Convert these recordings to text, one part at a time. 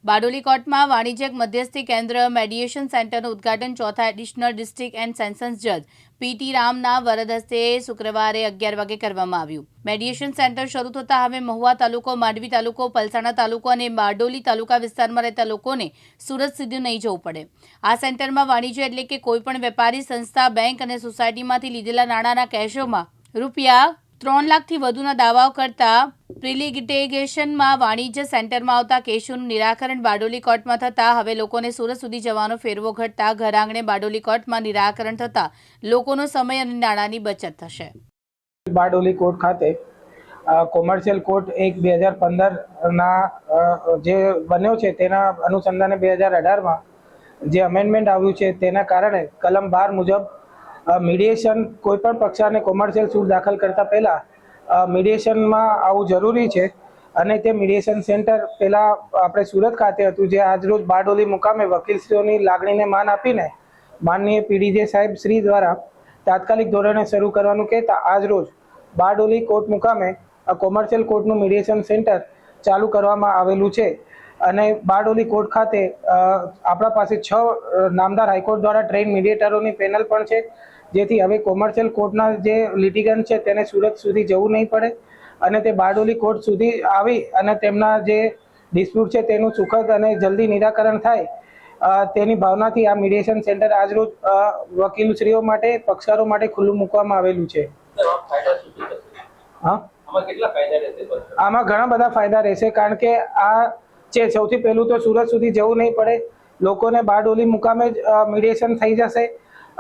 બારડોલી કોર્ટમાં વાણિજ્યક મધ્યસ્થી કેન્દ્ર મેડિએશન સેન્ટરનું ઉદ્ઘાટન ચોથા એડિશનલ ડિસ્ટ્રિક્ટ એન્ડ સેશન્સ જજ પીટી રામના વરદ હસ્તે શુક્રવારે 11 વાગે કરવામાં આવ્યું। મેડિએશન સેન્ટર શરૂ થતાં હવે મહુવા તાલુકો, માંડવી તાલુકો, પલસાણા તાલુકો અને બારડોલી તાલુકા વિસ્તારમાં રહેતા લોકોને સુરત સુધી નહીં જવું પડે। આ સેન્ટરમાં વાણિજ્ય એટલે કે કોઈપણ વેપારી સંસ્થા, બેંક અને સોસાયટીમાંથી લીધેલા નાણાંના કેશોમાં રૂપિયા 3 લાખથી વધુના દાવાઓ કરતા પ્રિલિટિગેશનમાં વાણિજ્ય સેન્ટરમાં આવતા કેસોનું નિરાકરણ બારડોલી કોર્ટમાં થતાં હવે લોકોને સુરત સુધી જવાનો ફેરવો ઘટતા ઘર આંગણે બારડોલી કોર્ટમાં નિરાકરણ થતાં લોકોનો સમય અને નાણાંની બચત થશે। બારડોલી કોર્ટ ખાતે કોમર્શિયલ કોર્ટ 1/2015 જે બન્યો છે તેના અનુસંધાને 2018માં જે અમેન્ડમેન્ટ આવ્યું છે તેના કારણે કલમ 12 મુજબ મીડિયેશન કોઈપણ પક્ષને કોમર્શિયલ સૂટ દાખલ કરતા પહેલાં મીડિયેશનમાં આવવું જરૂરી છે અને તે મીડિયેશન સેન્ટર પહેલાં આપણે સુરત ખાતે હતું, જે આજરોજ બારડોલી મુકામે વકીલશ્રીઓની લાગણીને માન આપીને માનનીય પીડીજે સાહેબ શ્રી દ્વારા તાત્કાલિક ધોરણે શરૂ કરવાનું કહેતા આજરોજ બારડોલી કોર્ટ મુકામે કોમર્શિયલ કોર્ટનું મીડિયેશન સેન્ટર ચાલુ કરવામાં આવેલું છે અને બારડોલી કોર્ટ ખાતે આપણા પાસે 6 નામદાર હાઈકોર્ટ દ્વારા ટ્રેન મીડિયેટરોની પેનલ પણ છે, જેથી હવે કોમર્શિયલ કોર્ટના જે લિટિગન્ટ છે તેને સુરત સુધી જવું નહીં પડે અને તે બારડોલી કોર્ટ સુધી આવી અને તેમના જે ડિસ્પ્યુટ છે તેનું સુખદ અને જલ્દી નિરાકરણ થાય તેની ભાવનાથી આ મીડિયેશન સેન્ટર આજરોજ વકીલશ્રીઓ માટે, પક્ષકારો માટે ખુલ્લું મૂકવામાં આવેલું છે। આમાં ઘણા બધા ફાયદા રહેશે, કારણ કે આ છે સૌથી પહેલું તો સુરત સુધી જવું નહીં પડે, લોકોને બારડોલી મુકામે જ મીડિયેશન થઈ જશે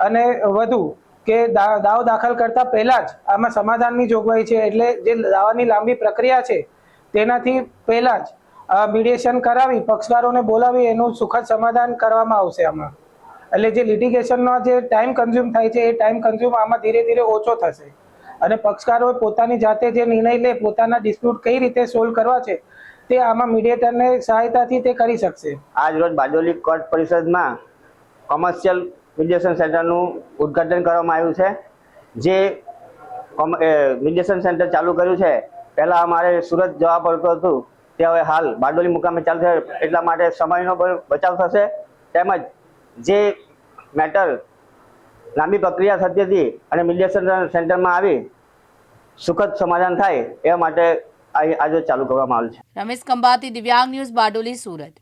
અને વધુ કે દાવો દાખલ કરતા પહેલાં જ આમાં સમાધાનની જોગવાઈ છે, એટલે જે દાવાની લાંબી પ્રક્રિયા છે તેનાથી પહેલાં જ મીડિયેશન કરાવી પક્ષકારોને બોલાવી એનું સુખદ સમાધાન કરવામાં આવશે આમાં। એટલે જે લિટિગેશનનો જે ટાઈમ કન્ઝ્યુમ થાય છે એ ટાઈમ કન્ઝ્યુમ આમાં ધીરે ધીરે ઓછો થશે અને પક્ષકારોએ પોતાની જાતે જે નિર્ણય લે, પોતાના ડિસ્પ્યુટ કઈ રીતે સોલ્વ કરવા છે તે આમાં મીડિયેટરને સહાયતાથી તે કરી શકશે। આજ રોજ બારડોલી કોર્ટ પરિષદમાં કોમર્શિયલ મીડિયેશન સેન્ટરનું ઉદ્ઘાટન કરવામાં આવ્યું છે। જે મીડિયેશન સેન્ટર ચાલુ કર્યું છે, પહેલાં અમારે સુરત જવા પડતું હતું, તે હવે હાલ બારડોલી મુકામે ચાલુ થશે, એટલા માટે સમયનો બચાવ થશે, તેમજ જે મેટર લાંબી પ્રક્રિયા થતી હતી અને મીડિયેશન સેન્ટરમાં આવી સુખદ સમાધાન થાય એ માટે આજે ચાલુ કરવામાં આવ્યું છે। રમેશ કંબાતી, દિવ્યાંગ ન્યૂઝ, બારડોલી, સુરત।